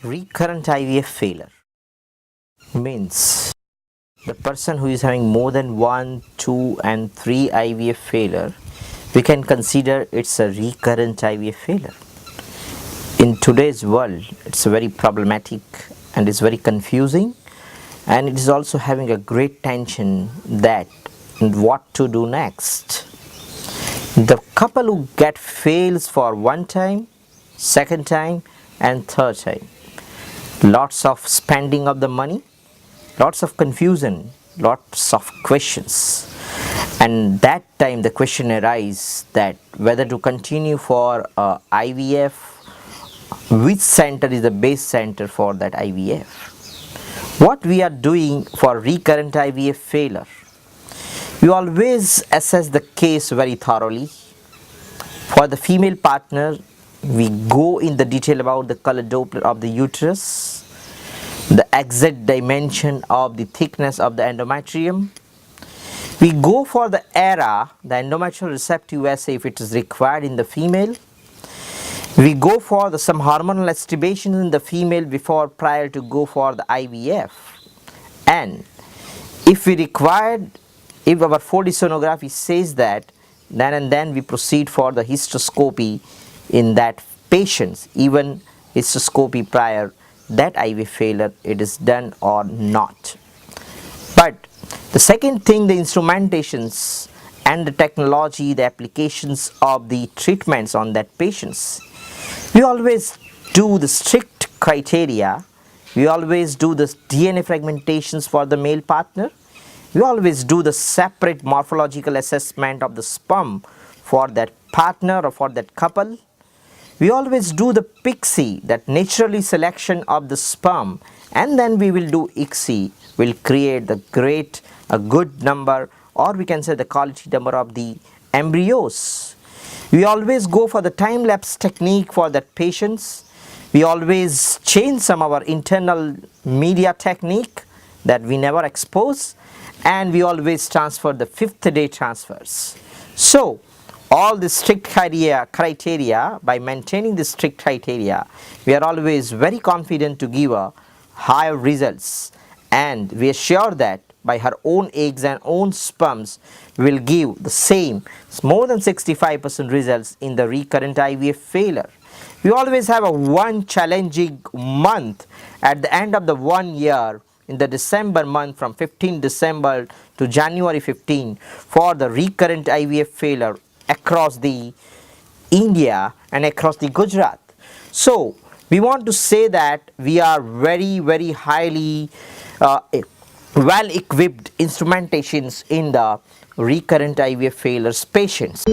Recurrent IVF failure means the person who is having more than 1, 2 and 3 IVF failure, we can consider it's a recurrent IVF failure. In today's world, it's very problematic and it's very confusing, and it is also having a great tension that what to do next. The couple who get fails for one time, second time and third time, lots of spending of the money, lots of confusion, lots of questions, and that time the question arises that whether to continue for IVF, which center is the best center for that IVF. What we are doing for recurrent IVF failure, we always assess the case very thoroughly. For the female partner, we go in the detail about the color doppler of the uterus, the exact dimension of the thickness of the endometrium. We go for the ERA, the endometrial receptive assay, if it is required in the female. We go for some hormonal estimations in the female prior to go for the IVF. And if we required, if our 4D sonography says that, then we proceed for the hysteroscopy in that patients, even hysteroscopy prior that IVF failure, it is done or not. But the second thing, the instrumentations and the technology, the applications of the treatments on that patients, we always do the strict criteria. We always do the DNA fragmentations for the male partner. We always do the separate morphological assessment of the sperm for that partner or for that couple. We always do the PIXI, that naturally selection of the sperm, and then we will do ICSI, will create a good number, or we can say the quality number of the embryos. We always go for the time-lapse technique for that patients. We always change some of our internal media technique that we never expose, and we always transfer the 5th day transfers. So all the strict criteria, by maintaining the strict criteria, we are always very confident to give a higher results, and we are sure that by her own eggs and own sperms we will give the same, more than 65% results in the recurrent IVF failure. We always have a one challenging month at the end of the 1 year, in the December month, from 15 December to January 15, for the recurrent IVF failure across the India and across the Gujarat. So we want to say that we are very highly well equipped instrumentations in the recurrent IVF failures patients.